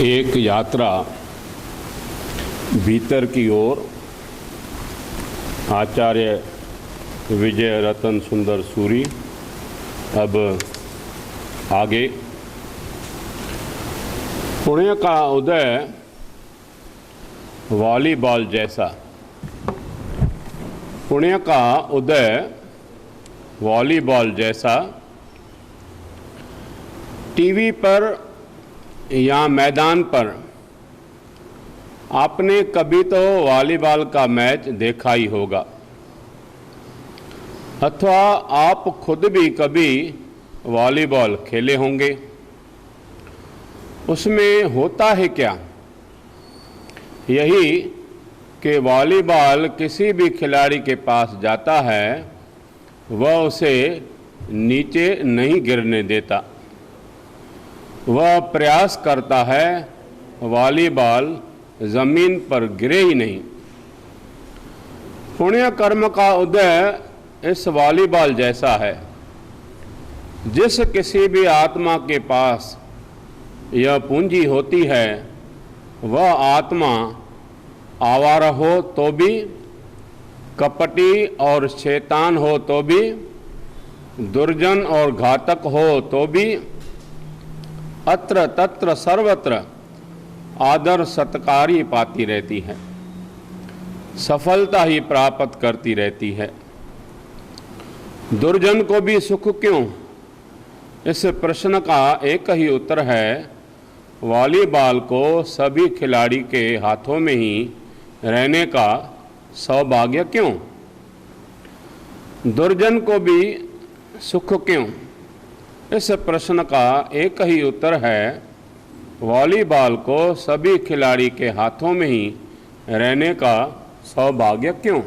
एक यात्रा भीतर की ओर आचार्य विजय रतन सुंदर सूरी। अब आगे। पुण्य का उदय वॉलीबॉल जैसा। पुण्य का उदय वॉलीबॉल जैसा टीवी पर या मैदान पर आपने कभी तो वॉलीबॉल का मैच देखा ही होगा, अथवा आप खुद भी कभी वॉलीबॉल खेले होंगे। उसमें होता है क्या? यही कि वॉलीबॉल किसी भी खिलाड़ी के पास जाता है, वह उसे नीचे नहीं गिरने देता। वह प्रयास करता है वॉलीबॉल जमीन पर गिरे ही नहीं। पुण्य कर्म का उदय इस वॉलीबॉल जैसा है। जिस किसी भी आत्मा के पास यह पूंजी होती है, वह आत्मा आवारा हो तो भी, कपटी और शैतान हो तो भी, दुर्जन और घातक हो तो भी, अत्र तत्र सर्वत्र आदर सत्कार ही पाती रहती है, सफलता ही प्राप्त करती रहती है। दुर्जन को भी सुख क्यों? इस प्रश्न का एक ही उत्तर है, वॉलीबॉल को सभी खिलाड़ी के हाथों में ही रहने का सौभाग्य क्यों? दुर्जन को भी सुख क्यों? इस प्रश्न का एक ही उत्तर है, वॉलीबॉल को सभी खिलाड़ी के हाथों में ही रहने का सौभाग्य क्यों?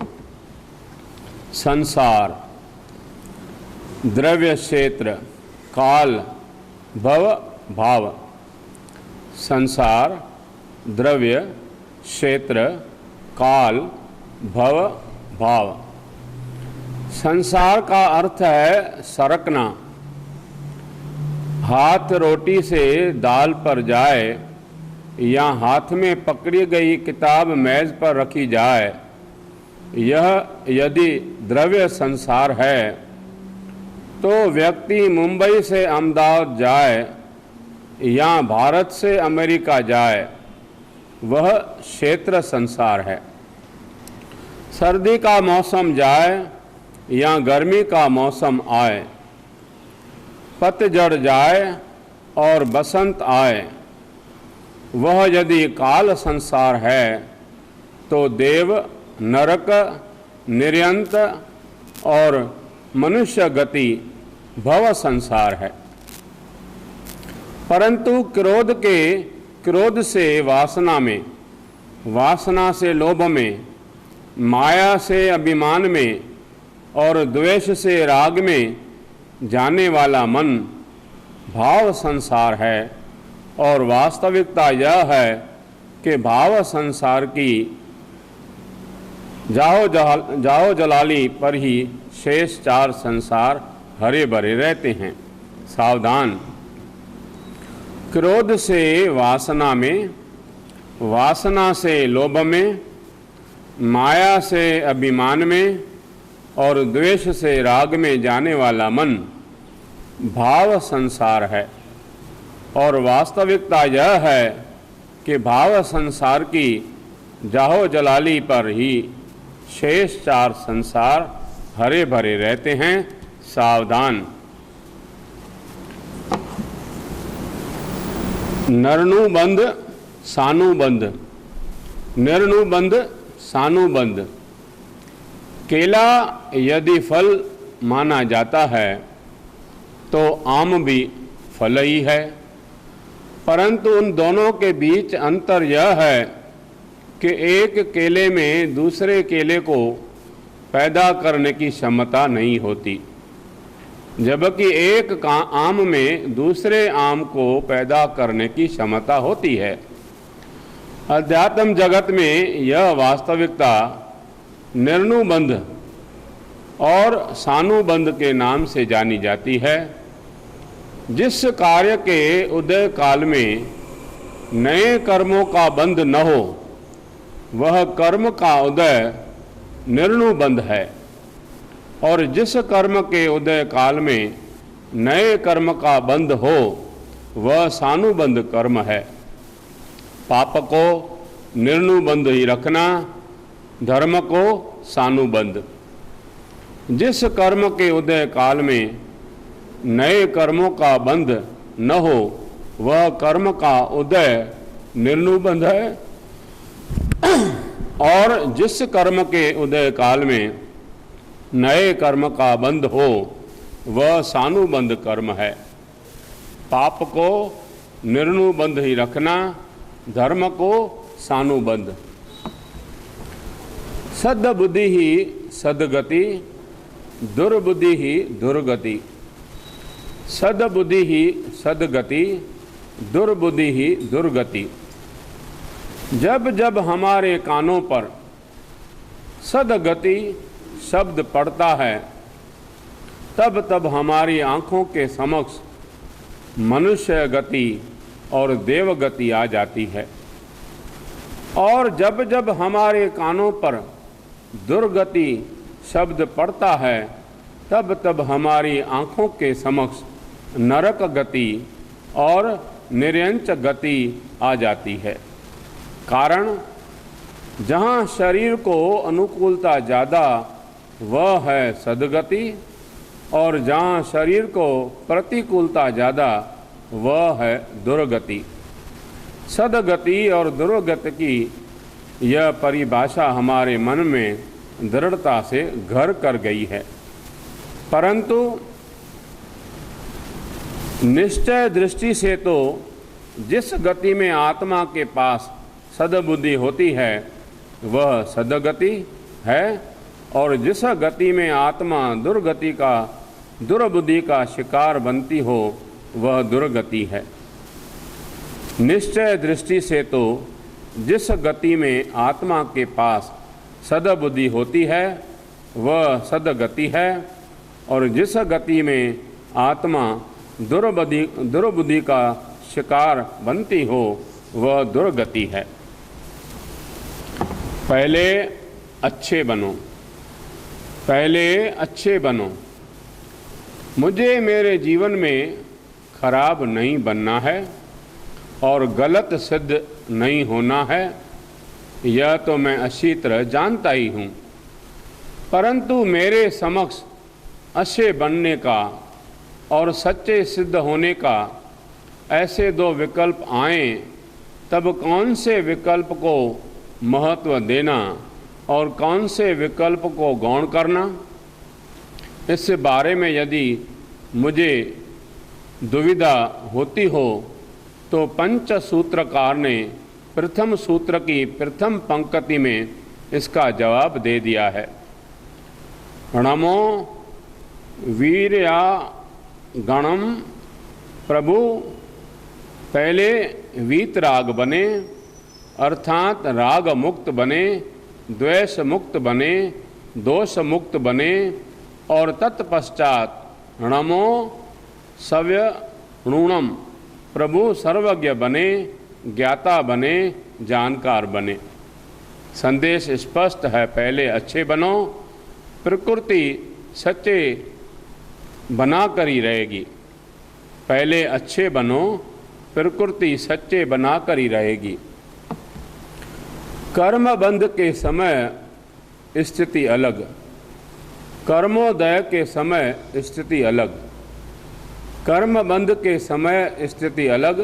संसार, द्रव्य क्षेत्र, काल, भव, भाव। संसार, द्रव्य, क्षेत्र, काल, भव, भाव। संसार का अर्थ है सरकना। हाथ रोटी से दाल पर जाए या हाथ में पकड़ी गई किताब मेज पर रखी जाए, यह यदि द्रव्य संसार है, तो व्यक्ति मुंबई से अहमदाबाद जाए या भारत से अमेरिका जाए, वह क्षेत्र संसार है। सर्दी का मौसम जाए या गर्मी का मौसम आए, पतझड़ जाए और बसंत आए, वह यदि काल संसार है, तो देव, नरक, निर्यंत और मनुष्य गति भव संसार है। परंतु क्रोध से वासना में, वासना से लोभ में, माया से अभिमान में और द्वेष से राग में जाने वाला मन भाव संसार है। और वास्तविकता यह है कि भाव संसार की जाओ जलाली पर ही शेष चार संसार हरे भरे रहते हैं। सावधान! क्रोध से वासना में, वासना से लोभ में, माया से अभिमान में और द्वेष से राग में जाने वाला मन भाव संसार है। और वास्तविकता यह है कि भाव संसार की जाहो जलाली पर ही शेष चार संसार हरे भरे रहते हैं। सावधान! नरनुबंध सानुबंध, निर्नुबंध सानुबंध। केला यदि फल माना जाता है, तो आम भी फल ही है। परंतु उन दोनों के बीच अंतर यह है कि एक केले में दूसरे केले को पैदा करने की क्षमता नहीं होती, जबकि एक आम में दूसरे आम को पैदा करने की क्षमता होती है। अध्यात्म जगत में यह वास्तविकता निर्नुबंध और सानुबंध के नाम से जानी जाती है। जिस कार्य के उदय काल में नए कर्मों का बंध न हो, वह कर्म का उदय निर्णु बंध है। और जिस कर्म के उदय काल में नए कर्म का बंध हो, वह सानुबंध कर्म है। पाप को निर्णुबंध ही रखना, धर्म को सानुबंध। जिस कर्म के उदय काल में नए कर्मों का बंध न हो, वह कर्म का उदय निर्णुबंध है। और जिस कर्म के उदय काल में नए कर्म का बंध हो, वह सानुबंध कर्म है। पाप को निर्णुबंध ही रखना, धर्म को सानुबंध। सद्बुद्धि ही सद्गति, दुर्बुद्धि ही दुर्गति। सद्बुद्धि ही सद्गति, दुर्बुद्धि ही दुर्गति। जब जब हमारे कानों पर सद्गति शब्द पड़ता है, तब तब हमारी आंखों के समक्ष मनुष्य गति और देवगति आ जाती है। और जब जब हमारे कानों पर दुर्गति शब्द पड़ता है, तब तब हमारी आंखों के समक्ष नरक गति और निरंच गति आ जाती है। कारण, जहाँ शरीर को अनुकूलता ज़्यादा, वह है सद्गति, और जहाँ शरीर को प्रतिकूलता ज़्यादा, वह है दुर्गति। सद्गति और दुर्गति की यह परिभाषा हमारे मन में दृढ़ता से घर कर गई है। परंतु निश्चय दृष्टि से तो जिस गति में आत्मा के पास सद्बुद्धि होती है, वह सद्गति है, और जिस गति में आत्मा दुर्बुद्धि का शिकार बनती हो, वह दुर्गति है। निश्चय दृष्टि से तो जिस गति में आत्मा के पास सद्बुद्धि होती है, वह सद्गति है, और जिस गति में आत्मा दुर्बुद्धि का शिकार बनती हो, वह दुर्गति है। पहले अच्छे बनो, पहले अच्छे बनो। मुझे मेरे जीवन में खराब नहीं बनना है और गलत सिद्ध नहीं होना है, यह तो मैं अच्छी तरह जानता ही हूँ। परंतु मेरे समक्ष अच्छे बनने का और सच्चे सिद्ध होने का ऐसे दो विकल्प आएं, तब कौन से विकल्प को महत्व देना और कौन से विकल्प को गौण करना, इस बारे में यदि मुझे दुविधा होती हो, तो पंच सूत्रकार ने प्रथम सूत्र की प्रथम पंक्ति में इसका जवाब दे दिया है। णमो वीर्या गणम प्रभु। पहले वीतराग बने, अर्थात राग मुक्त बने, द्वेष मुक्त बने, दोष मुक्त बने, और तत्पश्चात णमो सव्य णूणम, प्रभु सर्वज्ञ बने, ज्ञाता बने, जानकार बने। संदेश स्पष्ट है, पहले अच्छे बनो, प्रकृति सच्चे बना कर ही रहेगी। पहले अच्छे बनो, प्रकृति सच्चे बना कर ही रहेगी। कर्म बंध के समय स्थिति अलग, कर्मोदय के समय स्थिति अलग। कर्म बंध के समय स्थिति अलग,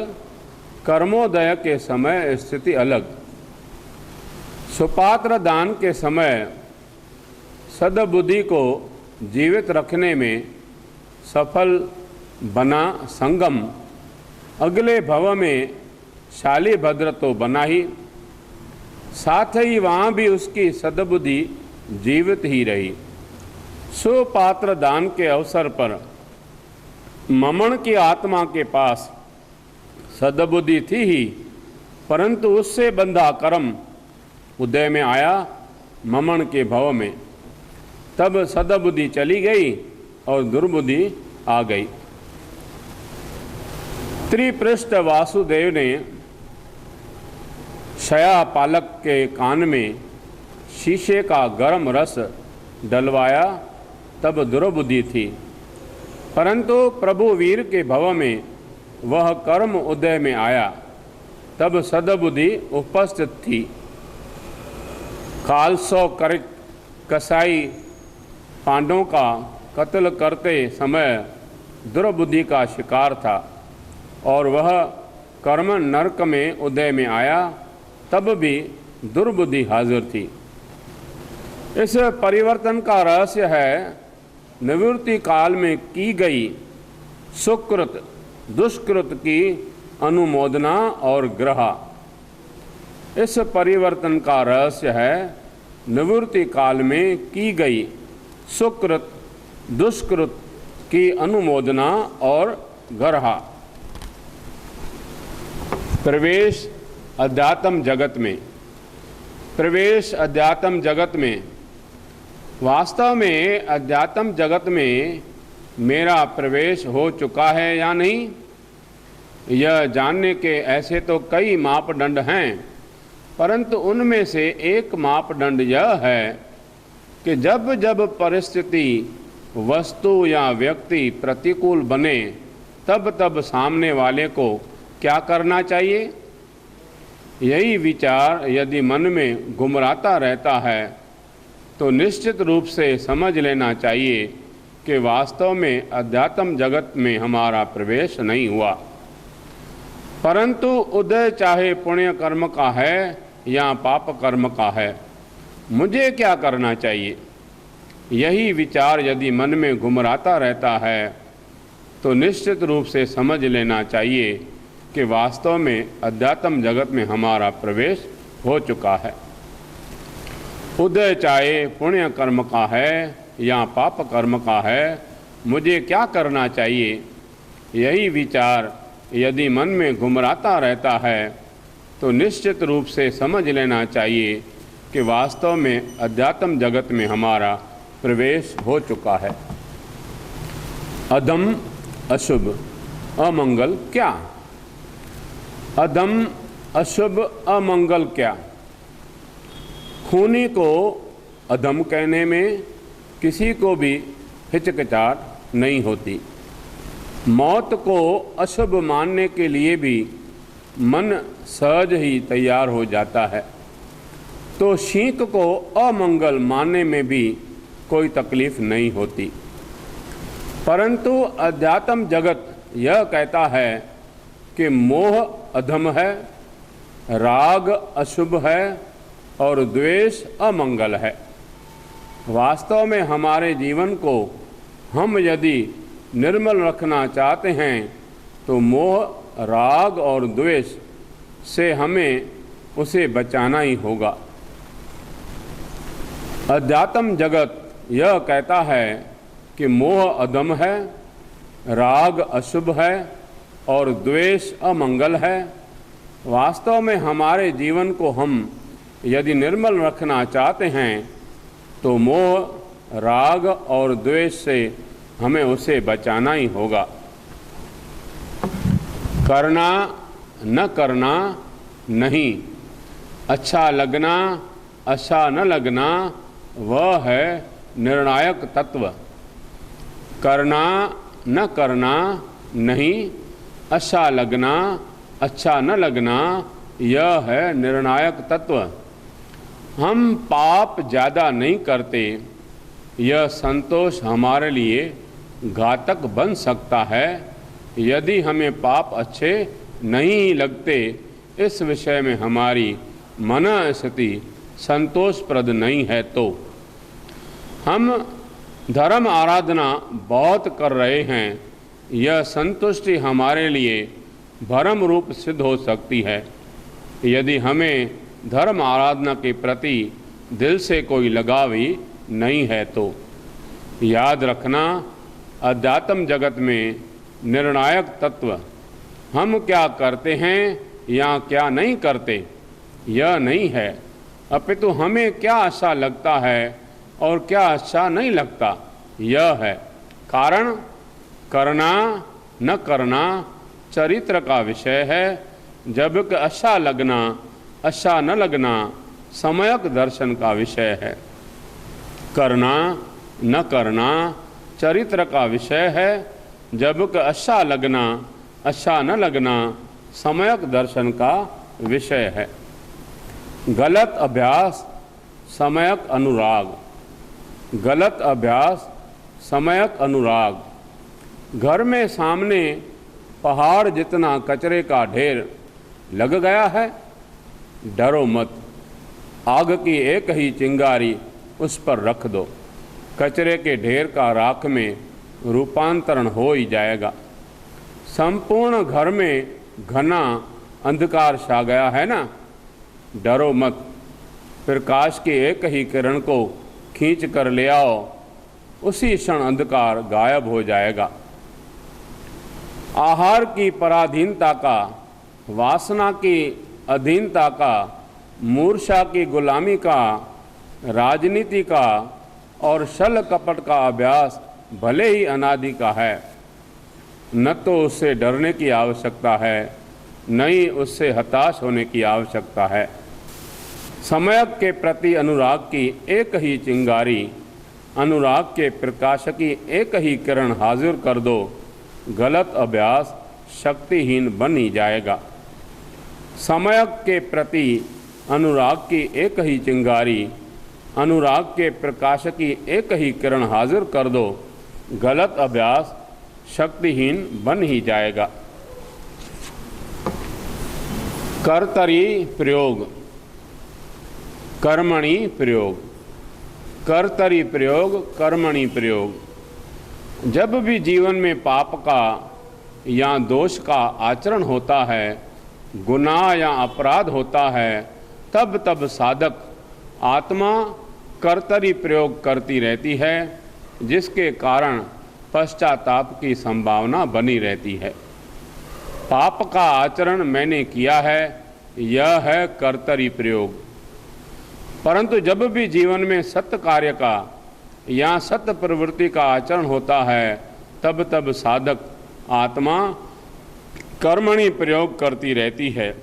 कर्मोदय के समय स्थिति अलग। सुपात्र दान के समय सद्बुद्धि को जीवित रखने में सफल बना संगम, अगले भव में शालिभद्र तो बना ही, साथ ही वहाँ भी उसकी सद्बुद्धि जीवित ही रही। सुपात्र दान के अवसर पर ममन की आत्मा के पास सद्बुद्धि थी ही, परंतु उससे बंधा कर्म उदय में आया ममन के भव में, तब सद्बुद्धि चली गई और दुर्बुद्धि आ गई। त्रिपृष्ठ वासुदेव ने छया पालक के कान में शीशे का गर्म रस डलवाया तब दुर्बुद्धि थी, परंतु प्रभु वीर के भव में वह कर्म उदय में आया तब सद्बुद्धि उपस्थित थी। खालसो कर कसाई पांडवों का कत्ल करते समय दुर्बुद्धि का शिकार था और वह कर्म नरक में उदय में आया तब भी दुर्बुद्धि हाजिर थी। इस परिवर्तन का रहस्य है निवृत्ति काल में की गई सुकृत दुष्कृत की अनुमोदना और ग्रहा। इस परिवर्तन का रहस्य है निवृत्ति काल में की गई सुकृत दुष्कृत की अनुमोदना और ग्रहा। प्रवेश अध्यात्म जगत में। प्रवेश अध्यात्म जगत में। वास्तव में अध्यात्म जगत में मेरा प्रवेश हो चुका है या नहीं, यह जानने के ऐसे तो कई मापदंड हैं, परंतु उनमें से एक मापदंड यह है कि जब जब परिस्थिति वस्तु या व्यक्ति प्रतिकूल बने तब तब सामने वाले को क्या करना चाहिए। यही विचार यदि मन में गुमराता रहता है तो निश्चित रूप से समझ लेना चाहिए कि वास्तव में अध्यात्म जगत में हमारा प्रवेश नहीं हुआ, परंतु उदय चाहे पुण्य कर्म का है या पाप कर्म का है। मुझे क्या करना चाहिए, यही विचार यदि मन में घुमराता रहता है तो निश्चित रूप से समझ लेना चाहिए कि वास्तव में अध्यात्म जगत में हमारा प्रवेश हो चुका है। उदय चाहे पुण्य कर्म का है या पाप कर्म का है, मुझे क्या करना चाहिए, यही विचार यदि मन में घुमराता रहता है तो निश्चित रूप से समझ लेना चाहिए कि वास्तव में अध्यात्म जगत में हमारा प्रवेश हो चुका है। अधम अशुभ अमंगल क्या। अधम अशुभ अमंगल क्या। खूनी को अधम कहने में किसी को भी हिचकिचाहट नहीं होती। मौत को अशुभ मानने के लिए भी मन सहज ही तैयार हो जाता है, तो छींक को अमंगल मानने में भी कोई तकलीफ नहीं होती। परंतु अध्यात्म जगत यह कहता है कि मोह अधम है, राग अशुभ है और द्वेष अमंगल है। वास्तव में हमारे जीवन को हम यदि निर्मल रखना चाहते हैं तो मोह, राग और द्वेष से हमें उसे बचाना ही होगा। अध्यात्म जगत यह कहता है कि मोह अधम है, राग अशुभ है और द्वेष अमंगल है। वास्तव में हमारे जीवन को हम यदि निर्मल रखना चाहते हैं तो मोह, राग और द्वेष से हमें उसे बचाना ही होगा। करना न करना नहीं, अच्छा लगना अच्छा न लगना वह है निर्णायक तत्व। करना न करना नहीं, अच्छा लगना अच्छा न लगना यह है निर्णायक तत्व। हम पाप ज़्यादा नहीं करते, यह संतोष हमारे लिए घातक बन सकता है। यदि हमें पाप अच्छे नहीं लगते, इस विषय में हमारी मनस्थिति संतोषप्रद नहीं है तो हम धर्म आराधना बहुत कर रहे हैं, यह संतुष्टि हमारे लिए भ्रम रूप सिद्ध हो सकती है। यदि हमें धर्म आराधना के प्रति दिल से कोई लगाव ही नहीं है तो याद रखना, अध्यात्म जगत में निर्णायक तत्व हम क्या करते हैं या क्या नहीं करते यह नहीं है, अपितु हमें क्या अच्छा लगता है और क्या अच्छा नहीं लगता यह है। कारण करना न करना चरित्र का विषय है, जबकि अच्छा लगना अच्छा न लगना सम्यक दर्शन का विषय है। करना न करना चरित्र का विषय है, जबकि अच्छा लगना अच्छा न लगना सम्यक दर्शन का विषय है। गलत अभ्यास सम्यक अनुराग, गलत अभ्यास सम्यक अनुराग। घर में सामने पहाड़ जितना कचरे का ढेर लग गया है, डरो मत, आग की एक ही चिंगारी उस पर रख दो, कचरे के ढेर का राख में रूपांतरण हो ही जाएगा। संपूर्ण घर में घना अंधकार छा गया है ना, डरो मत, प्रकाश की एक ही किरण को खींच कर ले आओ, उसी क्षण अंधकार गायब हो जाएगा। आहार की पराधीनता का, वासना की अधीनता का, मूर्छा की गुलामी का, राजनीति का और छल कपट का अभ्यास भले ही अनादि का है, न तो उससे डरने की आवश्यकता है, न ही उससे हताश होने की आवश्यकता है। सम्यक के प्रति अनुराग की एक ही चिंगारी, अनुराग के प्रकाश की एक ही किरण हाजिर कर दो, गलत अभ्यास शक्तिहीन बन ही जाएगा। सम्यक के प्रति अनुराग की एक ही चिंगारी, अनुराग के प्रकाश की एक ही किरण हाजिर कर दो, गलत अभ्यास शक्तिहीन बन ही जाएगा। कर्तरी प्रयोग, कर्मणि प्रयोग, कर्तरी प्रयोग, कर्मणि प्रयोग। जब भी जीवन में पाप का या दोष का आचरण होता है, गुनाह या अपराध होता है, तब तब साधक आत्मा कर्तरी प्रयोग करती रहती है, जिसके कारण पश्चाताप की संभावना बनी रहती है। पाप का आचरण मैंने किया है, यह है कर्तरी प्रयोग। परंतु जब भी जीवन में सत्य कार्य का या सत्य प्रवृत्ति का आचरण होता है, तब तब साधक आत्मा कर्मणि प्रयोग करती रहती है,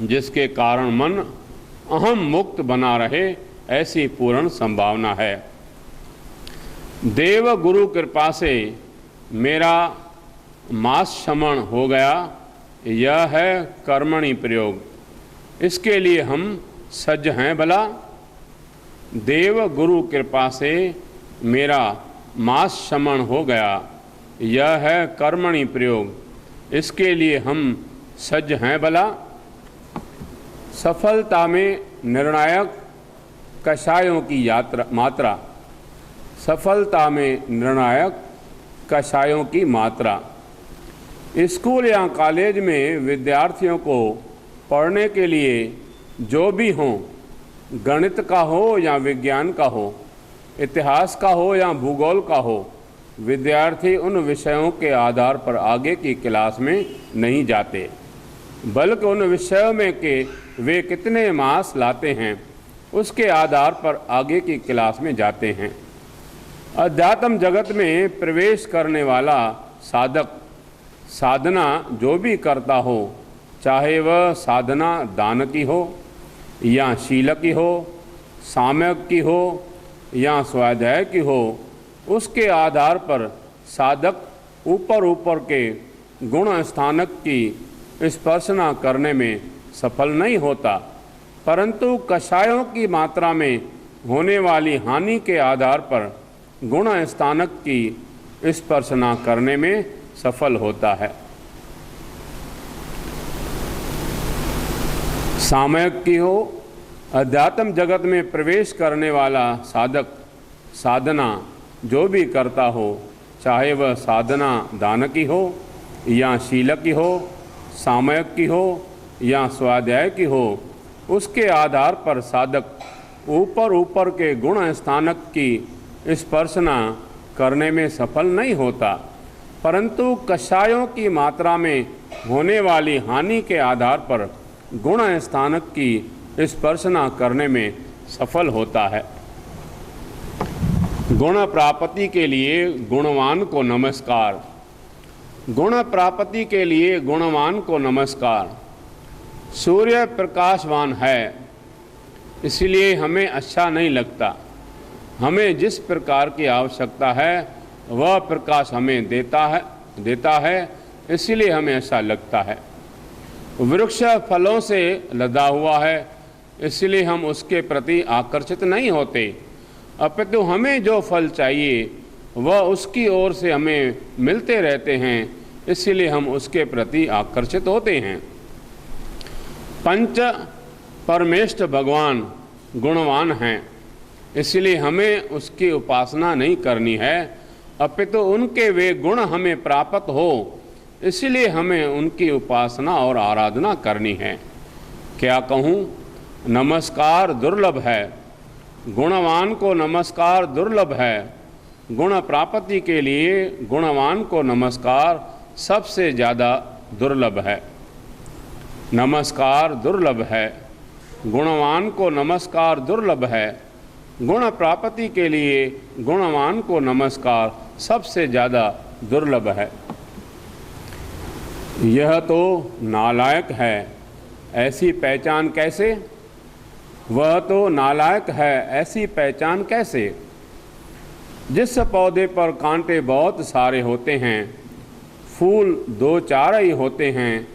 जिसके कारण मन अहम मुक्त बना रहे, ऐसी पूर्ण संभावना है। देव गुरु कृपा से मेरा मास शमन हो गया, यह है कर्मणि प्रयोग। इसके लिए हम सज्ज हैं भला। देव गुरु कृपा से मेरा मास शमन हो गया, यह है कर्मणि प्रयोग। इसके लिए हम सज्ज हैं भला। सफलता में निर्णायक कषायों की मात्रा, सफलता में निर्णायक कषायों की मात्रा। स्कूल या कॉलेज में विद्यार्थियों को पढ़ने के लिए जो भी हो, गणित का हो या विज्ञान का हो, इतिहास का हो या भूगोल का हो, विद्यार्थी उन विषयों के आधार पर आगे की क्लास में नहीं जाते, बल्कि उन विषयों में के वे कितने मार्क्स लाते हैं उसके आधार पर आगे की क्लास में जाते हैं। अध्यात्म जगत में प्रवेश करने वाला साधक साधना जो भी करता हो, चाहे वह साधना दान की हो या शील की हो, साम्यक की हो या स्वाध्याय की हो, उसके आधार पर साधक ऊपर ऊपर के गुण स्थानक की स्पर्शना करने में सफल नहीं होता, परंतु कषायों की मात्रा में होने वाली हानि के आधार पर गुण स्थानक की स्पर्शना करने में सफल होता है। सामयिक की हो, अध्यात्म जगत में प्रवेश करने वाला साधक साधना जो भी करता हो, चाहे वह साधना दान की हो या शील की हो, सामयिक की हो या स्वाध्याय की हो, उसके आधार पर साधक ऊपर ऊपर के गुण स्थानक की स्पर्शना करने में सफल नहीं होता, परंतु कषायों की मात्रा में होने वाली हानि के आधार पर गुण स्थानक की स्पर्शना करने में सफल होता है। गुण प्राप्ति के लिए गुणवान को नमस्कार। गुण प्राप्ति के लिए गुणवान को नमस्कार। सूर्य प्रकाशवान है, इसलिए हमें अच्छा नहीं लगता। हमें जिस प्रकार की आवश्यकता है वह प्रकाश हमें देता है, इसलिए हमें अच्छा लगता है। वृक्ष फलों से लदा हुआ है, इसलिए हम उसके प्रति आकर्षित नहीं होते, अपितु हमें जो फल चाहिए वह उसकी ओर से हमें मिलते रहते हैं, इसलिए हम उसके प्रति आकर्षित होते हैं। पंच परमेष्ठ भगवान गुणवान हैं, इसलिए हमें उसकी उपासना नहीं करनी है, अपितु उनके वे गुण हमें प्राप्त हो, इसलिए हमें उनकी उपासना और आराधना करनी है। क्या कहूँ, नमस्कार दुर्लभ है, गुणवान को नमस्कार दुर्लभ है। गुण प्राप्ति के लिए गुणवान को नमस्कार सबसे ज़्यादा दुर्लभ है। नमस्कार दुर्लभ है, गुणवान को नमस्कार दुर्लभ है। गुण प्राप्ति के लिए गुणवान को नमस्कार सबसे ज़्यादा दुर्लभ है। यह तो नालायक है, ऐसी पहचान कैसे? वह तो नालायक है, ऐसी पहचान कैसे? जिस पौधे पर कांटे बहुत सारे होते हैं, फूल 2-4 ही होते हैं,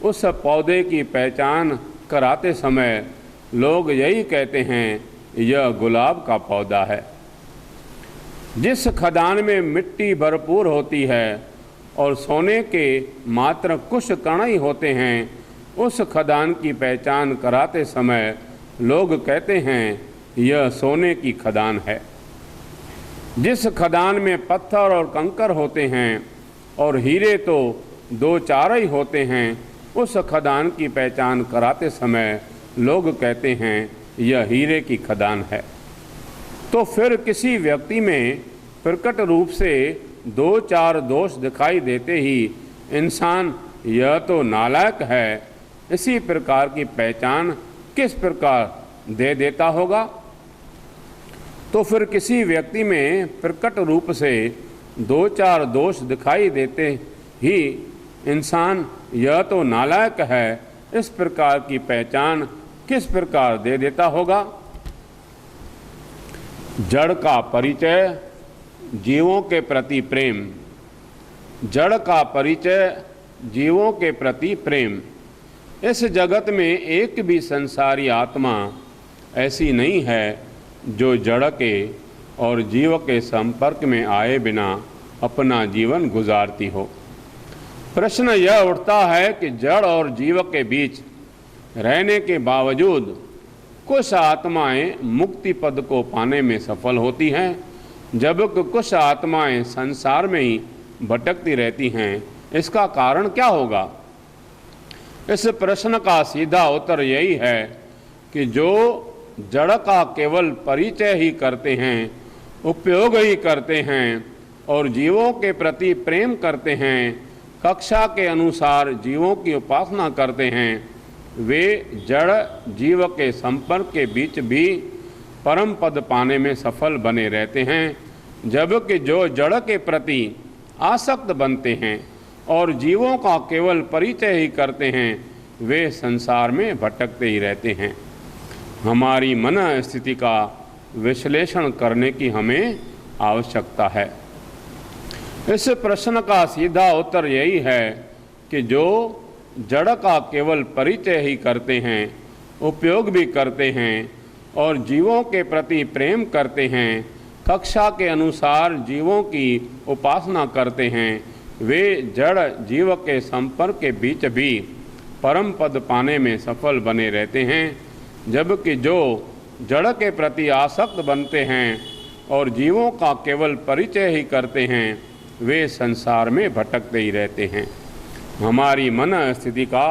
उस पौधे की पहचान कराते समय लोग यही कहते हैं, यह गुलाब का पौधा है। जिस खदान में मिट्टी भरपूर होती है और सोने के मात्र कुछ कण ही होते हैं, उस खदान की पहचान कराते समय लोग कहते हैं, यह सोने की खदान है। जिस खदान में पत्थर और कंकर होते हैं और हीरे तो 2-4 ही होते हैं, उस खदान की पहचान कराते समय लोग कहते हैं, यह हीरे की खदान है। तो फिर किसी व्यक्ति में प्रकट रूप से 2-4 दोष दिखाई देते ही इंसान यह तो नालायक है, इसी प्रकार की पहचान किस प्रकार दे देता होगा? तो फिर किसी व्यक्ति में प्रकट रूप से 2-4 दोष दिखाई देते ही इंसान यह तो नालायक है, इस प्रकार की पहचान किस प्रकार दे देता होगा? जड़ का परिचय, जीवों के प्रति प्रेम। जड़ का परिचय, जीवों के प्रति प्रेम। इस जगत में एक भी संसारी आत्मा ऐसी नहीं है जो जड़ के और जीव के संपर्क में आए बिना अपना जीवन गुजारती हो। प्रश्न यह उठता है कि जड़ और जीव के बीच रहने के बावजूद कुछ आत्माएं मुक्ति पद को पाने में सफल होती हैं, जबकि कुछ आत्माएं संसार में ही भटकती रहती हैं। इसका कारण क्या होगा? इस प्रश्न का सीधा उत्तर यही है कि जो जड़ का केवल परिचय ही करते हैं, उपयोग ही करते हैं और जीवों के प्रति प्रेम करते हैं, कक्षा के अनुसार जीवों की उपासना करते हैं, वे जड़ जीव के संपर्क के बीच भी परम पद पाने में सफल बने रहते हैं, जबकि जो जड़ के प्रति आसक्त बनते हैं और जीवों का केवल परिचय ही करते हैं, वे संसार में भटकते ही रहते हैं। हमारी मन स्थिति का विश्लेषण करने की हमें आवश्यकता है। इस प्रश्न का सीधा उत्तर यही है कि जो जड़ का केवल परिचय ही करते हैं, उपयोग भी करते हैं और जीवों के प्रति प्रेम करते हैं, कक्षा के अनुसार जीवों की उपासना करते हैं, वे जड़ जीव के संपर्क के बीच भी परम पद पाने में सफल बने रहते हैं, जबकि जो जड़ के प्रति आसक्त बनते हैं और जीवों का केवल परिचय ही करते हैं, वे संसार में भटकते ही रहते हैं। हमारी मन स्थिति का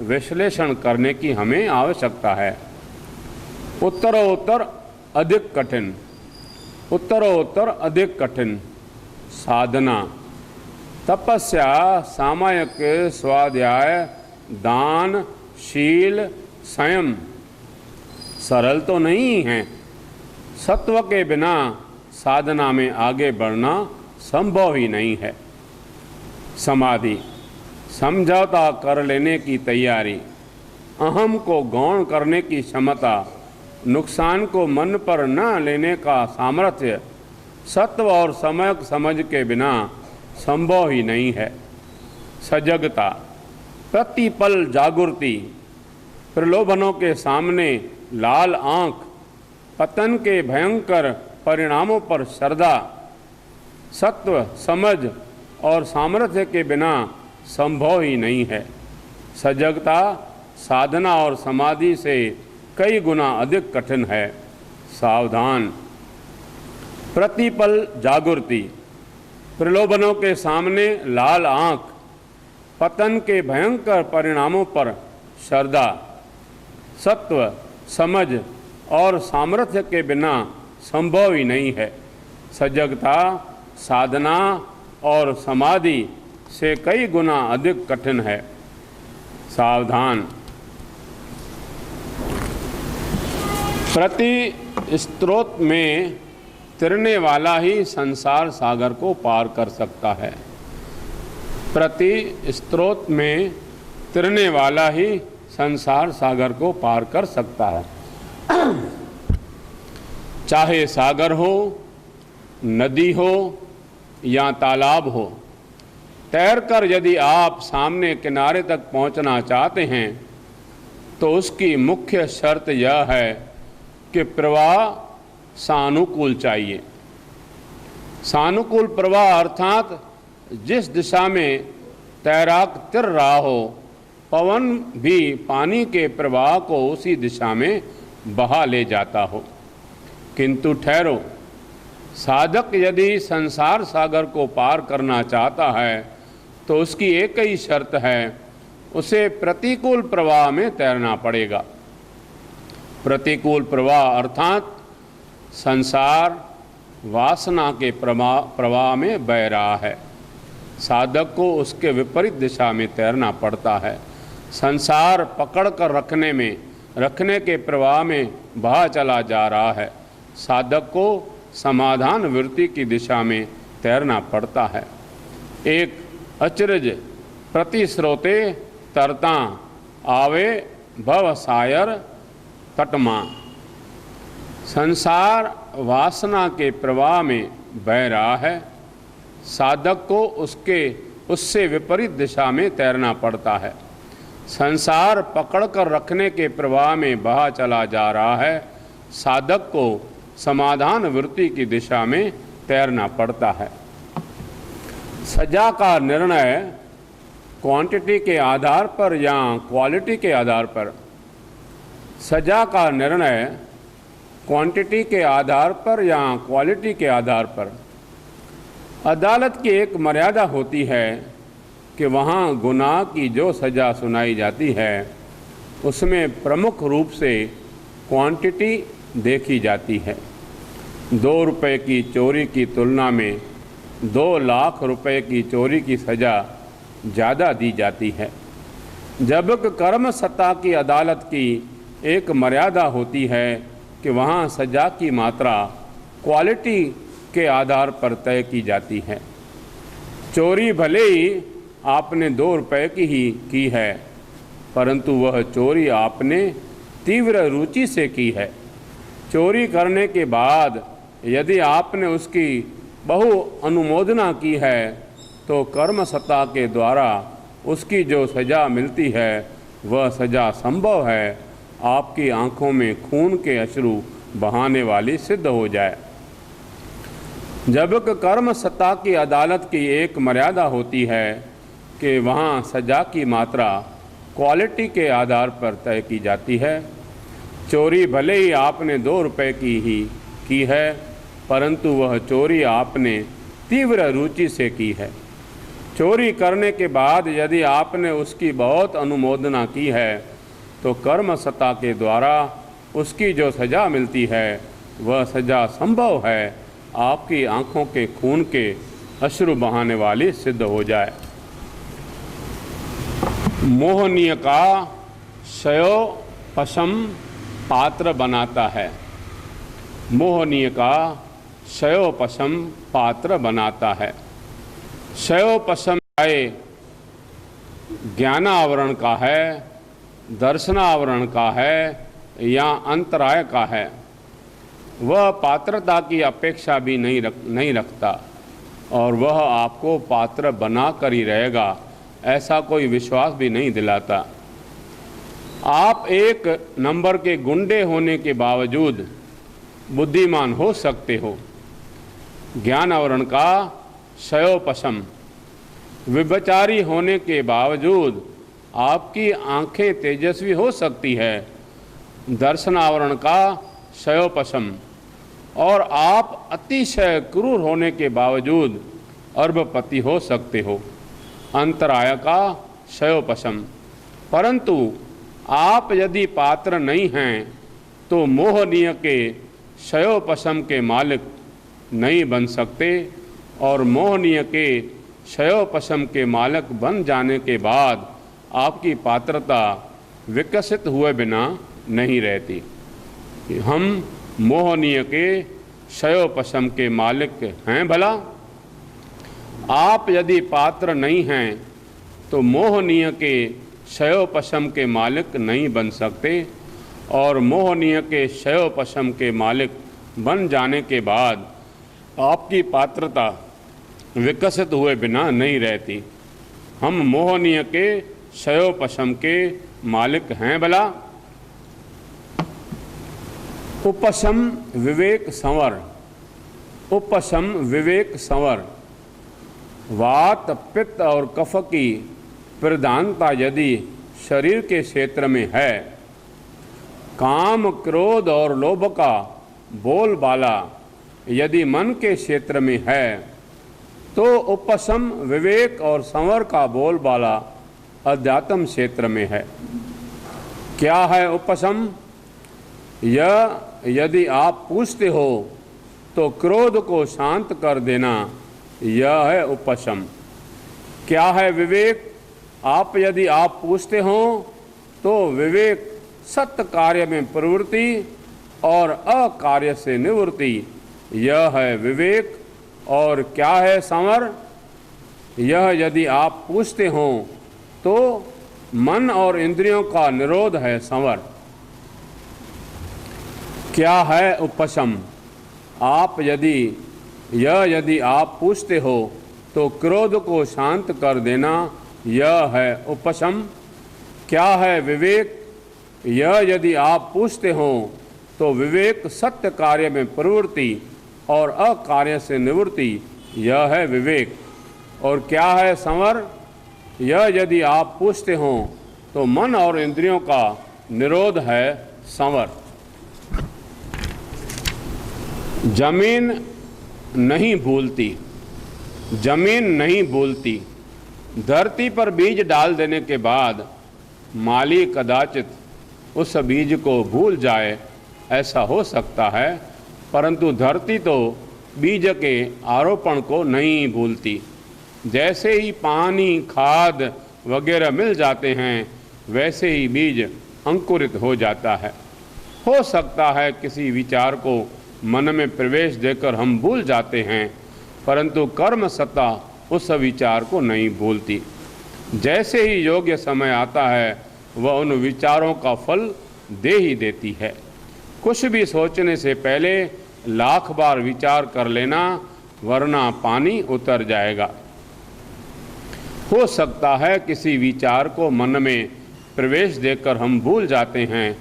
विश्लेषण करने की हमें आवश्यकता है। उत्तरोत्तर अधिक कठिन साधना, तपस्या, सामायिक, स्वाध्याय, दान, शील, संयम सरल तो नहीं है। सत्व के बिना साधना में आगे बढ़ना संभव ही नहीं है। समाधि, समझौता कर लेने की तैयारी, अहम को गौण करने की क्षमता, नुकसान को मन पर न लेने का सामर्थ्य सत्व और सम्यक समझ के बिना संभव ही नहीं है। सजगता, प्रतिपल जागृति, प्रलोभनों के सामने लाल आंख, पतन के भयंकर परिणामों पर श्रद्धा, सत्व समझ और सामर्थ्य के बिना संभव ही नहीं है। सजगता साधना और समाधि से कई गुना अधिक कठिन है। सावधान, प्रतिपल जागृति, प्रलोभनों के सामने लाल आंख, पतन के भयंकर परिणामों पर श्रद्धा, सत्व समझ और सामर्थ्य के बिना संभव ही नहीं है। सजगता साधना और समाधि से कई गुना अधिक कठिन है। सावधान, प्रति स्रोत में तिरने वाला ही संसार सागर को पार कर सकता है। प्रति स्रोत में तिरने वाला ही संसार सागर को पार कर सकता है। चाहे सागर हो, नदी हो या तालाब हो, तैरकर यदि आप सामने किनारे तक पहुंचना चाहते हैं तो उसकी मुख्य शर्त यह है कि प्रवाह सानुकूल चाहिए। सानुकूल प्रवाह अर्थात जिस दिशा में तैराक तिर रहा हो, पवन भी पानी के प्रवाह को उसी दिशा में बहा ले जाता हो। किंतु ठहरो, साधक यदि संसार सागर को पार करना चाहता है तो उसकी एक ही शर्त है, उसे प्रतिकूल प्रवाह में तैरना पड़ेगा। प्रतिकूल प्रवाह अर्थात संसार वासना के प्रवाह में बह रहा है। साधक को उसके विपरीत दिशा में तैरना पड़ता है। संसार पकड़ कर रखने के प्रवाह में बहा चला जा रहा है। साधक को समाधान वृत्ति की दिशा में तैरना पड़ता है। एक अचरज प्रतिस्रोते तरता आवे भव सायर तटमा। संसार वासना के प्रवाह में बह रहा है। साधक को उससे विपरीत दिशा में तैरना पड़ता है। संसार पकड़कर रखने के प्रवाह में बहा चला जा रहा है। साधक को समाधान वृत्ति की दिशा में तैरना पड़ता है। सजा का निर्णय क्वांटिटी के आधार पर या क्वालिटी के आधार पर, सजा का निर्णय क्वांटिटी के आधार पर या क्वालिटी के आधार पर। अदालत की एक मर्यादा होती है कि वहाँ गुनाह की जो सज़ा सुनाई जाती है उसमें प्रमुख रूप से क्वांटिटी देखी जाती है। 2 रुपये की चोरी की तुलना में 2 लाख रुपए की चोरी की सज़ा ज़्यादा दी जाती है। जबकि कर्म सत्ता की अदालत की एक मर्यादा होती है कि वहाँ सज़ा की मात्रा क्वालिटी के आधार पर तय की जाती है। चोरी भले ही आपने 2 रुपये की है, परंतु वह चोरी आपने तीव्र रुचि से की है। चोरी करने के बाद यदि आपने उसकी बहु अनुमोदना की है तो कर्म सत्ता के द्वारा उसकी जो सज़ा मिलती है वह सज़ा संभव है आपकी आंखों में खून के अश्रु बहाने वाली सिद्ध हो जाए। जबकि कर्म सत्ता की अदालत की एक मर्यादा होती है कि वहाँ सज़ा की मात्रा क्वालिटी के आधार पर तय की जाती है। चोरी भले ही आपने 2 रुपये की है, परंतु वह चोरी आपने तीव्र रुचि से की है। चोरी करने के बाद यदि आपने उसकी बहुत अनुमोदना की है तो कर्म सत्ता के द्वारा उसकी जो सज़ा मिलती है वह सज़ा संभव है आपकी आँखों के खून के अश्रु बहाने वाली सिद्ध हो जाए। मोहनीय का क्षयो पशम पात्र बनाता है। मोहनीय का क्षयोपशम पात्र बनाता है। क्षयोपशम ज्ञानावरण का है दर्शनावरण का है या अंतराय का है, वह पात्रता की अपेक्षा भी नहीं रखता और वह आपको पात्र बना कर ही रहेगा, ऐसा कोई विश्वास भी नहीं दिलाता। आप एक नंबर के गुंडे होने के बावजूद बुद्धिमान हो सकते हो। ज्ञान आवरण का क्षयोपशम, व्यभिचारी होने के बावजूद आपकी आंखें तेजस्वी हो सकती है। दर्शन आवरण का क्षयोपशम, और आप अतिशय क्रूर होने के बावजूद अरबपति हो सकते हो। अंतराय का क्षयोपशम, परंतु आप यदि पात्र नहीं हैं तो मोहनीय के क्षयोपशम के मालिक नहीं बन सकते, और मोहनीय के क्षयोपशम के मालिक बन जाने के बाद आपकी पात्रता विकसित हुए बिना नहीं रहती। हम मोहनीय के क्षयोपशम के मालिक हैं भला? आप यदि पात्र नहीं हैं तो मोहनीय के क्षयोपशम के मालिक नहीं बन सकते, और मोहनीय के क्षयोपशम के मालिक बन जाने के बाद आपकी पात्रता विकसित हुए बिना नहीं रहती। हम मोहनीय के क्षयोपशम के मालिक हैं भला? उपशम विवेक संवर, उपशम विवेक संवर। वात पित्त और कफ की प्रधानता यदि शरीर के क्षेत्र में है, काम क्रोध और लोभ का बोलबाला यदि मन के क्षेत्र में है, तो उपशम विवेक और संवर का बोलबाला अध्यात्म क्षेत्र में है। क्या है उपशम? यह यदि आप पूछते हो तो क्रोध को शांत कर देना, यह है उपशम। क्या है विवेक? यदि आप पूछते हो तो विवेक सत्य कार्य में प्रवृत्ति और अकार्य से निवृत्ति, यह है विवेक। और क्या है संवर? यह यदि आप पूछते हो तो मन और इंद्रियों का निरोध है संवर। क्या है उपशम? यदि आप पूछते हो तो क्रोध को शांत कर देना, यह है उपशम। क्या है विवेक? यदि आप पूछते हो तो विवेक सत्य कार्य में प्रवृत्ति और अकार्य से निवृत्ति, यह है विवेक। और क्या है संवर? यदि आप पूछते हो तो मन और इंद्रियों का निरोध है संवर। जमीन नहीं भूलती, जमीन नहीं भूलती। धरती पर बीज डाल देने के बाद माली कदाचित उस बीज को भूल जाए, ऐसा हो सकता है, परंतु धरती तो बीज के आरोपण को नहीं भूलती। जैसे ही पानी, खाद वगैरह मिल जाते हैं, वैसे ही बीज अंकुरित हो जाता है। हो सकता है किसी विचार को मन में प्रवेश देकर हम भूल जाते हैं, परंतु कर्म सत्ता उस विचार को नहीं भूलती। जैसे ही योग्य समय आता है, वह उन विचारों का फल दे ही देती है। कुछ भी सोचने से पहले लाख बार विचार कर लेना, वरना पानी उतर जाएगा। हो सकता है किसी विचार को मन में प्रवेश देकर हम भूल जाते हैं,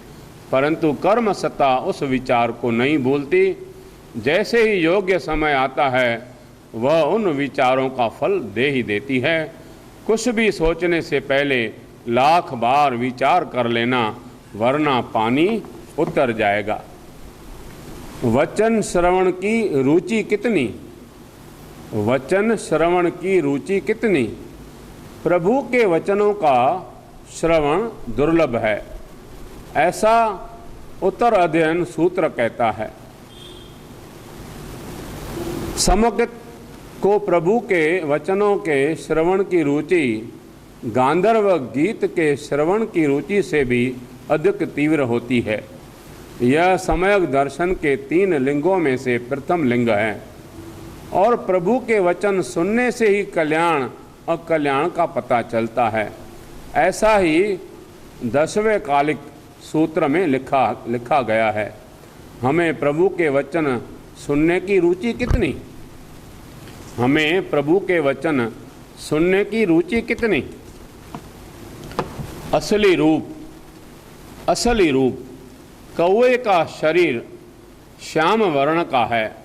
परंतु कर्म सत्ता उस विचार को नहीं भूलती। जैसे ही योग्य समय आता है, वह उन विचारों का फल दे ही देती है। कुछ भी सोचने से पहले लाख बार विचार कर लेना, वरना पानी उतर जाएगा। वचन श्रवण की रुचि कितनी, वचन श्रवण की रुचि कितनी। प्रभु के वचनों का श्रवण दुर्लभ है, ऐसा उत्तर अध्ययन सूत्र कहता है। समग्र को प्रभु के वचनों के श्रवण की रुचि गांधर्व गीत के श्रवण की रुचि से भी अधिक तीव्र होती है। यह सम्यक दर्शन के 3 लिंगों में से प्रथम लिंग है, और प्रभु के वचन सुनने से ही कल्याण और कल्याण का पता चलता है। ऐसा ही 10वें कालिक सूत्र में लिखा गया है। हमें प्रभु के वचन सुनने की रुचि कितनी? हमें प्रभु के वचन सुनने की रुचि कितनी? असली रूप कौवे का शरीर श्याम वर्ण का है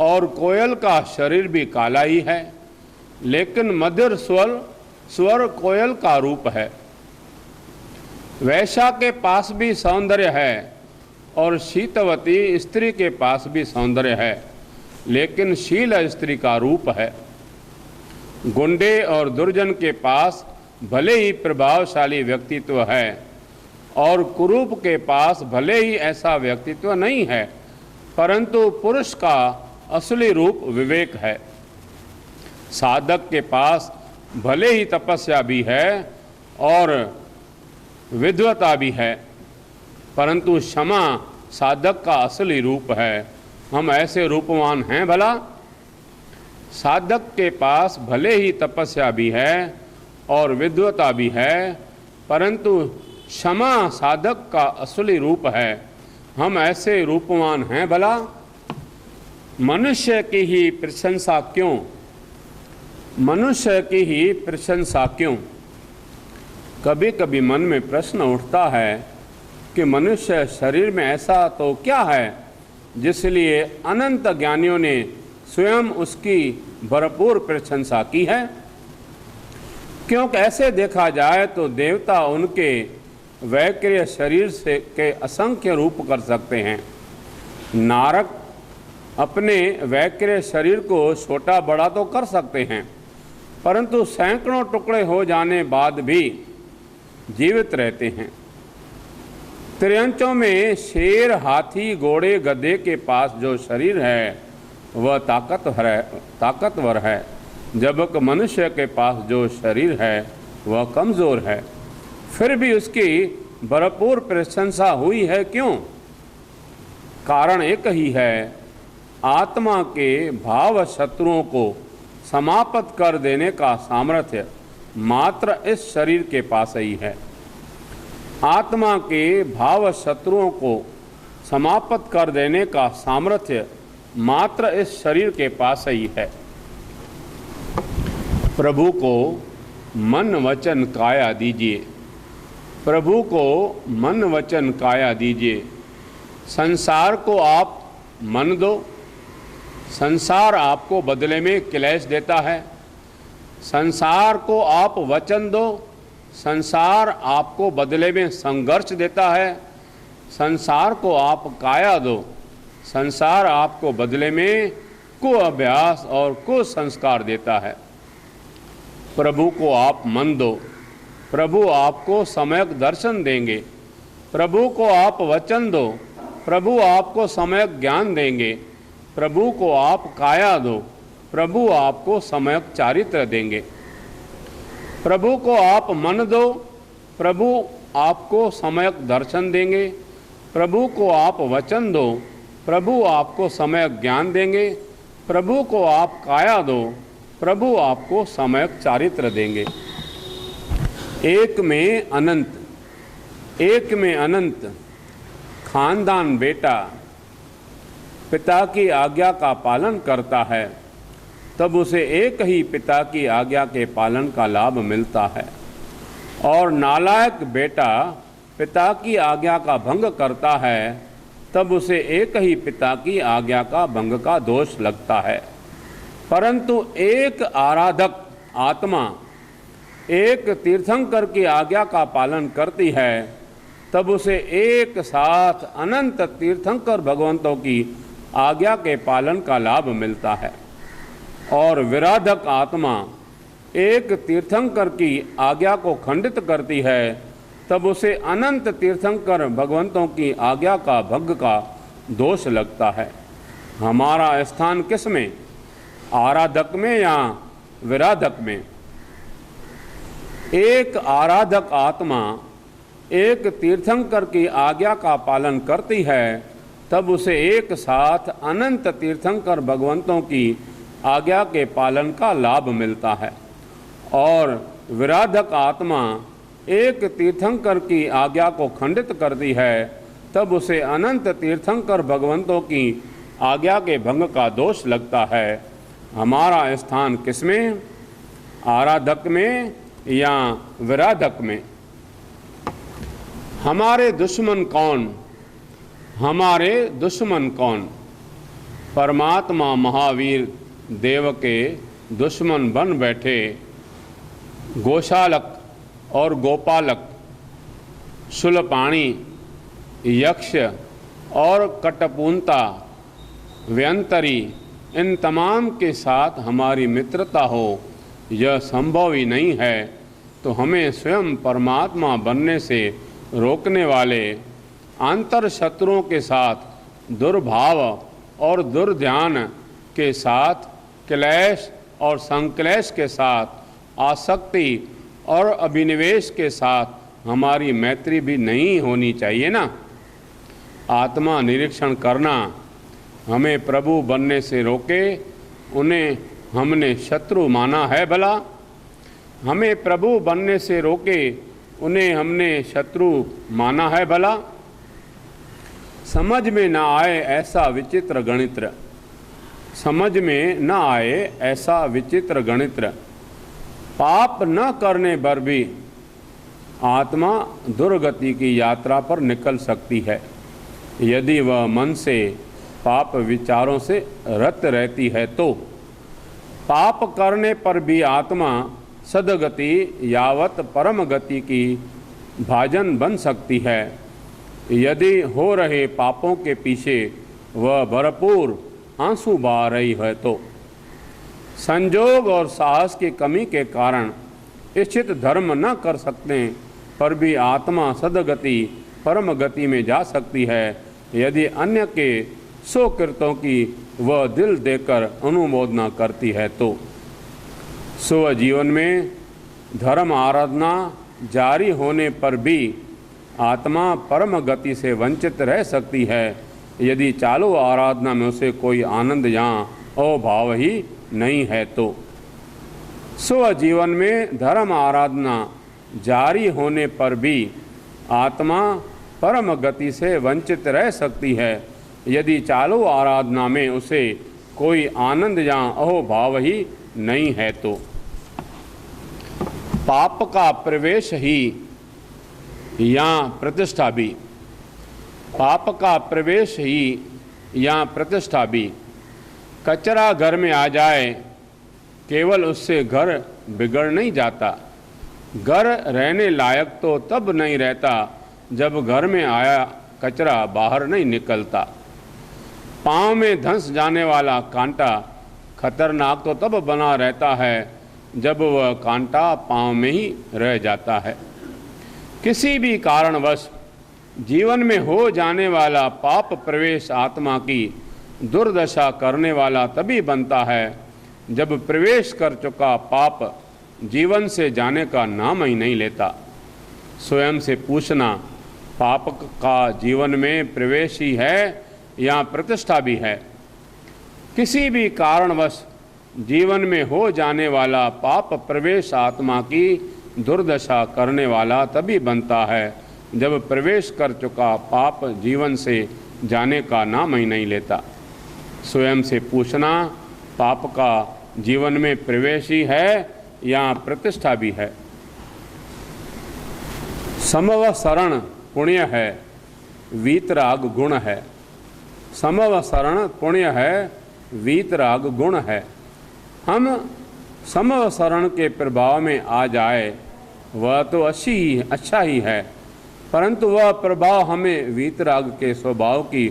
और कोयल का शरीर भी काला ही है, लेकिन मधुर स्वर कोयल का रूप है। वैश्या के पास भी सौंदर्य है और शीतवती स्त्री के पास भी सौंदर्य है, लेकिन शील स्त्री का रूप है। गुंडे और दुर्जन के पास भले ही प्रभावशाली व्यक्तित्व है और कुरूप के पास भले ही ऐसा व्यक्तित्व नहीं है, परंतु पुरुष का असली रूप विवेक है। साधक के पास भले ही तपस्या भी है और विद्वता भी है, परंतु क्षमा साधक का असली रूप है। हम ऐसे रूपवान हैं भला? साधक के पास भले ही तपस्या भी है और विद्वता भी है, परंतु क्षमा साधक का असली रूप है। हम ऐसे रूपवान हैं भला? मनुष्य की ही प्रशंसा क्यों? मनुष्य की ही प्रशंसा क्यों? कभी कभी मन में प्रश्न उठता है कि मनुष्य शरीर में ऐसा तो क्या है जिसलिए अनंत ज्ञानियों ने स्वयं उसकी भरपूर प्रशंसा की है। क्योंकि ऐसे देखा जाए तो देवता उनके वैक्रिय शरीर से के असंख्य रूप कर सकते हैं। नारक अपने वैक्रिय शरीर को छोटा बड़ा तो कर सकते हैं, परंतु सैकड़ों टुकड़े हो जाने बाद भी जीवित रहते हैं। त्रियंचों में शेर, हाथी, घोड़े, गधे के पास जो शरीर है वह ताकतवर है, जबकि मनुष्य के पास जो शरीर है वह कमज़ोर है। फिर भी उसकी भरपूर प्रशंसा हुई है। क्यों? कारण एक ही है, आत्मा के भाव शत्रुओं को समाप्त कर देने का सामर्थ्य मात्र इस शरीर के पास ही है। आत्मा के भाव शत्रुओं को समाप्त कर देने का सामर्थ्य मात्र इस शरीर के पास ही है। प्रभु को मन वचन काया दीजिए, प्रभु को मन वचन काया दीजिए। संसार को आप मन दो, संसार आपको बदले में क्लेश देता है। संसार को आप वचन दो, संसार आपको बदले में संघर्ष देता है। संसार को आप काया दो, संसार आपको बदले में कुअभ्यास और कुसंस्कार देता है। प्रभु को आप मन दो, प्रभु आपको सम्यक दर्शन देंगे। प्रभु को आप वचन दो, प्रभु आपको सम्यक ज्ञान देंगे। प्रभु को आप काया दो, प्रभु आपको सम्यक चारित्र देंगे। प्रभु को आप मन दो, प्रभु आपको सम्यक दर्शन देंगे। प्रभु को आप वचन दो, प्रभु आपको सम्यक ज्ञान देंगे। प्रभु को आप काया दो, प्रभु आपको सम्यक चारित्र देंगे। एक में अनंत, एक में अनंत खानदान बेटा पिता की आज्ञा का पालन करता है, तब उसे एक ही पिता की आज्ञा के पालन का लाभ मिलता है। और नालायक बेटा पिता की आज्ञा का भंग करता है, तब उसे एक ही पिता की आज्ञा का भंग का दोष लगता है। परंतु एक आराधक आत्मा एक तीर्थंकर की आज्ञा का पालन करती है, तब उसे एक साथ अनंत तीर्थंकर भगवंतों की आज्ञा के पालन का लाभ मिलता है। और विराधक आत्मा एक तीर्थंकर की आज्ञा को खंडित करती है, तब उसे अनंत तीर्थंकर भगवंतों की आज्ञा का भंग का दोष लगता है। हमारा स्थान किस में? आराधक में या विराधक में? एक आराधक आत्मा एक तीर्थंकर की आज्ञा का पालन करती है, तब उसे एक साथ अनंत तीर्थंकर भगवंतों की आज्ञा के पालन का लाभ मिलता है। और विराधक आत्मा एक तीर्थंकर की आज्ञा को खंडित करती है, तब उसे अनंत तीर्थंकर भगवंतों की आज्ञा के भंग का दोष लगता है। हमारा स्थान किसमें? आराधक में या विराधक में? हमारे दुश्मन कौन? हमारे दुश्मन कौन? परमात्मा महावीर देव के दुश्मन बन बैठे गोशालक और गोपालक, शूलपाणी, यक्ष और कटपूंता, व्यंतरी, इन तमाम के साथ हमारी मित्रता हो, यह संभव ही नहीं है। तो हमें स्वयं परमात्मा बनने से रोकने वाले आंतर शत्रुओं के साथ, दुर्भाव और दुर्ध्यान के साथ, क्लेश और संक्लेश के साथ, आसक्ति और अभिनिवेश के साथ हमारी मैत्री भी नहीं होनी चाहिए ना। आत्मा निरीक्षण करना हमें प्रभु बनने से रोके, उन्हें हमने शत्रु माना है भला? हमें प्रभु बनने से रोके, उन्हें हमने शत्रु माना है भला? समझ में ना आए ऐसा विचित्र गणित, समझ में न आए ऐसा विचित्र गणित, पाप न करने पर भी आत्मा दुर्गति की यात्रा पर निकल सकती है, यदि वह मन से पाप विचारों से रत रहती है तो। पाप करने पर भी आत्मा सदगति यावत परम गति की भाजन बन सकती है, यदि हो रहे पापों के पीछे वह भरपूर आंसू बहा रही है तो। संजोग और साहस की कमी के कारण इच्छित धर्म न कर सकते पर भी आत्मा सदगति परम गति में जा सकती है, यदि अन्य के सुकृतों की वह दिल देकर अनुमोदना करती है तो। स्व जीवन में धर्म आराधना जारी होने पर भी आत्मा परम गति से वंचित रह सकती है, यदि चालू आराधना में उसे कोई आनंद या अभाव ही नहीं है तो। स्व जीवन में धर्म आराधना जारी होने पर भी आत्मा परम गति से वंचित रह सकती है, यदि चालू आराधना में उसे कोई आनंद या अहोभाव ही नहीं है तो। पाप का प्रवेश ही या प्रतिष्ठा भी, पाप का प्रवेश ही या प्रतिष्ठा भी। कचरा घर में आ जाए, केवल उससे घर बिगड़ नहीं जाता। घर रहने लायक तो तब नहीं रहता जब घर में आया कचरा बाहर नहीं निकलता। पाँव में धंस जाने वाला कांटा खतरनाक तो तब बना रहता है जब वह कांटा पाँव में ही रह जाता है। किसी भी कारणवश जीवन में हो जाने वाला पाप प्रवेश आत्मा की दुर्दशा करने वाला तभी बनता है जब प्रवेश कर चुका पाप जीवन से जाने का नाम ही नहीं लेता। स्वयं से पूछना, पाप का जीवन में प्रवेश ही है या प्रतिष्ठा भी है? किसी भी कारणवश जीवन में हो जाने वाला पाप प्रवेश आत्मा की दुर्दशा करने वाला तभी बनता है जब प्रवेश कर चुका पाप जीवन से जाने का नाम ही नहीं लेता। स्वयं से पूछना, पाप का जीवन में प्रवेश ही है या प्रतिष्ठा भी है? समव शरण पुण्य है, वीतराग गुण है। समव शरण पुण्य है, वीतराग गुण है। हम समव शरण के प्रभाव में आ जाए वह तो अच्छा ही है, परंतु वह प्रभाव हमें वीतराग के स्वभाव की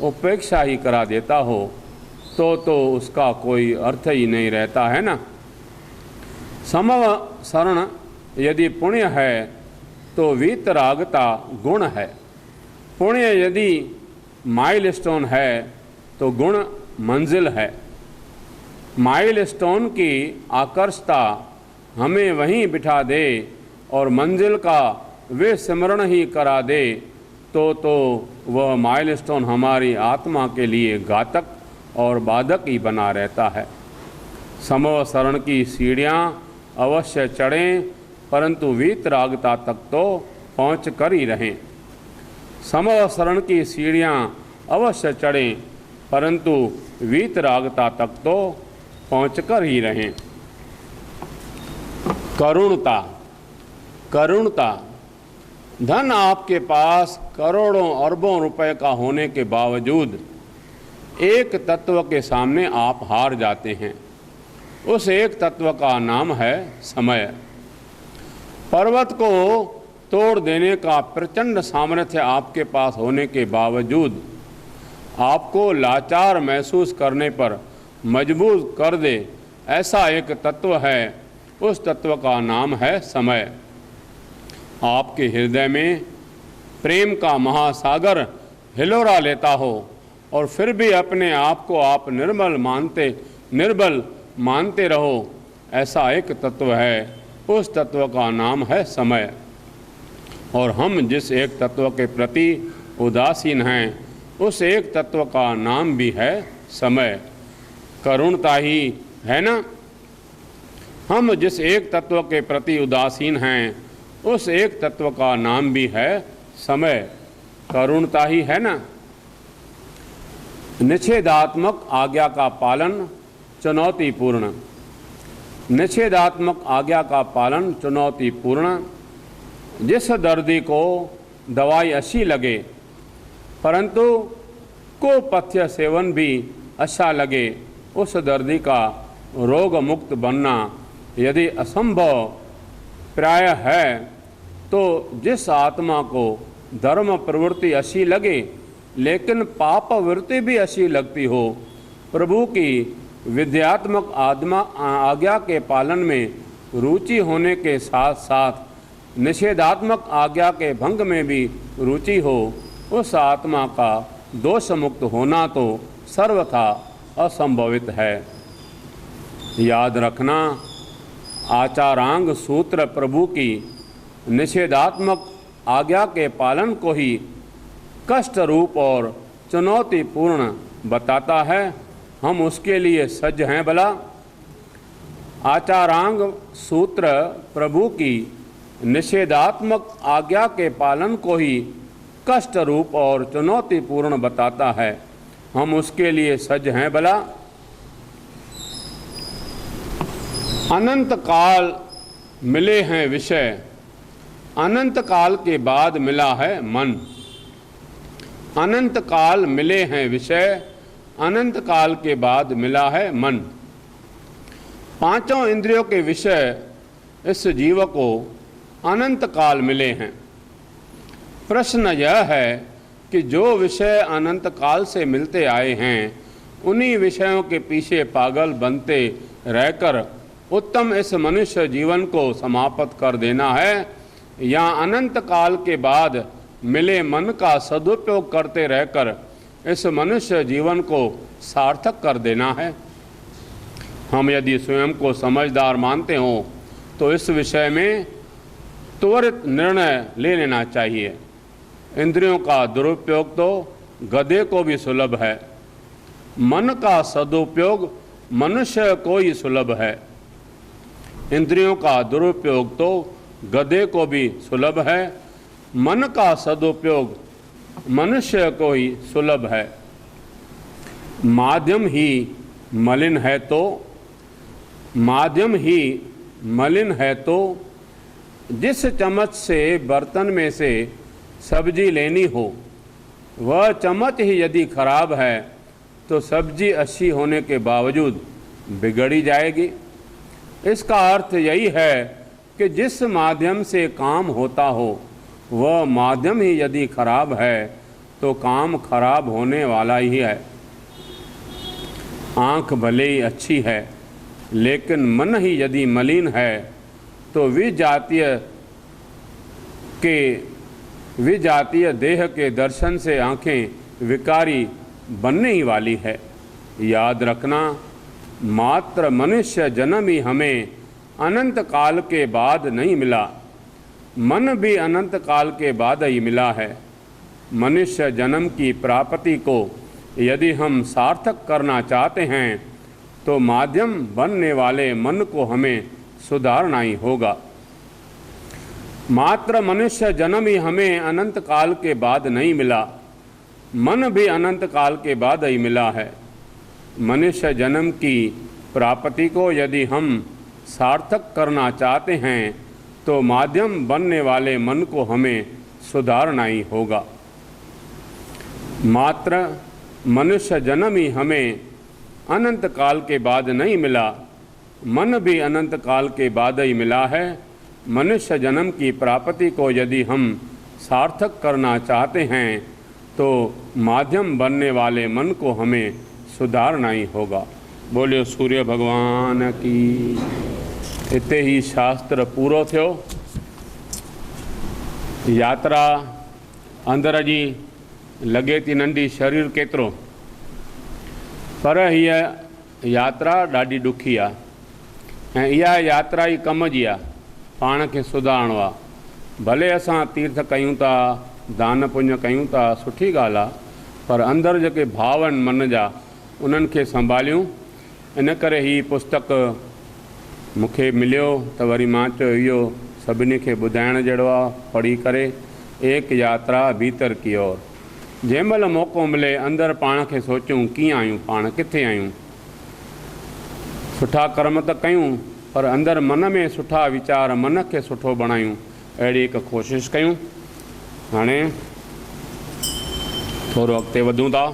उपेक्षा ही करा देता हो तो उसका कोई अर्थ ही नहीं रहता है ना। समव शरण यदि पुण्य है तो वीतरागता गुण है। पुण्य यदि माइलस्टोन है तो गुण मंजिल है। माइलस्टोन की आकर्षता हमें वहीं बिठा दे और मंजिल का वे स्मरण ही करा दे तो वह माइलस्टोन हमारी आत्मा के लिए घातक और बाधक ही बना रहता है। समव शरण की सीढ़ियाँ अवश्य चढ़ें परंतु वीतरागता तक तो पहुँच कर ही रहें। समवसरण की सीढ़ियाँ अवश्य चढ़ें, परंतु वीतरागता तक तो पहुँच कर ही रहें। करुणता। करुणता। धन आपके पास करोड़ों अरबों रुपए का होने के बावजूद एक तत्व के सामने आप हार जाते हैं। उस एक तत्व का नाम है समय। पर्वत को तोड़ देने का प्रचंड सामर्थ्य आपके पास होने के बावजूद आपको लाचार महसूस करने पर मजबूर कर दे, ऐसा एक तत्व है। उस तत्व का नाम है समय। आपके हृदय में प्रेम का महासागर हिलोरा लेता हो और फिर भी अपने आप को आप निर्बल मानते रहो, ऐसा एक तत्व है। उस तत्व का नाम है समय। और हम जिस एक तत्व के प्रति उदासीन हैं, उस एक तत्व का नाम भी है समय। करुणता ही है ना। हम जिस एक तत्व के प्रति उदासीन हैं, उस एक तत्व का नाम भी है समय। करुणता ही है ना। निषेधात्मक आज्ञा का पालन चुनौतीपूर्ण। निषेधात्मक आज्ञा का पालन चुनौतीपूर्ण। जिस दर्दी को दवाई अच्छी लगे परंतु कुपथ्य सेवन भी अच्छा लगे, उस दर्दी का रोग मुक्त बनना यदि असंभव प्राय है, तो जिस आत्मा को धर्म प्रवृत्ति अच्छी लगे लेकिन पाप वृत्ति भी अच्छी लगती हो, प्रभु की विद्यात्मक आज्ञा के पालन में रुचि होने के साथ साथ निषेधात्मक आज्ञा के भंग में भी रुचि हो, उस आत्मा का दोष मुक्त होना तो सर्वथा असंभवित है। याद रखना, आचारांग सूत्र प्रभु की निषेधात्मक आज्ञा के पालन को ही कष्ट रूप और चुनौतीपूर्ण बताता है। हम उसके लिए सज्ज हैं भला। आचारांग सूत्र प्रभु की निषेधात्मक आज्ञा के पालन को ही कष्ट रूप और चुनौतीपूर्ण बताता है। हम उसके लिए सज्ज हैं भला। अनंत काल मिले हैं विषय, अनंत काल के बाद मिला है मन। अनंत काल मिले हैं विषय, अनंत काल के बाद मिला है मन। पांचों इंद्रियों के विषय इस जीव को अनंत काल मिले हैं। प्रश्न यह है कि जो विषय अनंत काल से मिलते आए हैं, उन्हीं विषयों के पीछे पागल बनते रहकर उत्तम इस मनुष्य जीवन को समाप्त कर देना है, या अनंत काल के बाद मिले मन का सदुपयोग करते रहकर इस मनुष्य जीवन को सार्थक कर देना है। हम यदि स्वयं को समझदार मानते हों तो इस विषय में त्वरित निर्णय ले लेना चाहिए। इंद्रियों का दुरुपयोग तो गधे को भी सुलभ है, मन का सदुपयोग मनुष्य को ही सुलभ है। इंद्रियों का दुरुपयोग तो गधे को भी सुलभ है, मन का सदुपयोग मनुष्य को ही सुलभ है। माध्यम ही मलिन है तो, माध्यम ही मलिन है तो जिस चम्मच से बर्तन में से सब्जी लेनी हो, वह चम्मच ही यदि खराब है तो सब्जी अच्छी होने के बावजूद बिगड़ी जाएगी। इसका अर्थ यही है कि जिस माध्यम से काम होता हो, वह माध्यम ही यदि खराब है तो काम खराब होने वाला ही है। आँख भले ही अच्छी है, लेकिन मन ही यदि मलिन है तो विजातीय देह के दर्शन से आँखें विकारी बनने ही वाली है। याद रखना, मात्र मनुष्य जन्म ही हमें अनंत काल के बाद नहीं मिला, मन भी अनंत काल के बाद ही मिला है। मनुष्य जन्म की प्राप्ति को यदि हम सार्थक करना चाहते हैं तो माध्यम बनने वाले मन को हमें सुधारना ही होगा। मात्र मनुष्य जन्म ही हमें अनंत काल के बाद नहीं मिला, मन भी अनंत काल के बाद ही मिला है। मनुष्य जन्म की प्राप्ति को यदि हम सार्थक करना चाहते हैं तो माध्यम बनने वाले मन को हमें सुधारना ही होगा। मात्र मनुष्य जन्म ही हमें अनंत काल के बाद नहीं मिला, मन भी अनंत काल के बाद ही मिला है। मनुष्य जन्म की प्राप्ति को यदि हम सार्थक करना चाहते हैं तो माध्यम बनने वाले मन को हमें सुधारना ही होगा। बोलियो सूर्य भगवान की। इते ही शास्त्र पूरो थियो। यात्रा अंदर जी लगे थी नंढी, शरीर केतिरो, पर हीअ यात्रा ॾाढी ॾुखी आहे ऐं इहा यात्रा ई कम जी आहे, पाण खे सुधारणो आहे। भले असां तीर्थ कयूं था, दान पुण्य कयूं था, सुठी ॻाल्हि आहे, पर अंदरि जेके भाव आहिनि मन जा उन्हनि खे संभालियूं। इन करे ही पुस्तक मूंखे मिलियो त वरी मां चयो इहो सभिनी खे ॿुधाइण जहिड़ो आहे, पढ़ी करे। एक यात्रा भीतर की ओर। जंहिं महिल मौक़ो मिले अंदरि पाण खे सोचूं कीअं आहियूं, पाण किथे आहियूं। सुठा कर्म त कयूं पर अंदरि मन में सुठा वीचार, मन खे सुठो बणायूं, अहिड़ी हिकु कोशिशि कयूं। हाणे थोरो अॻिते वधूं था।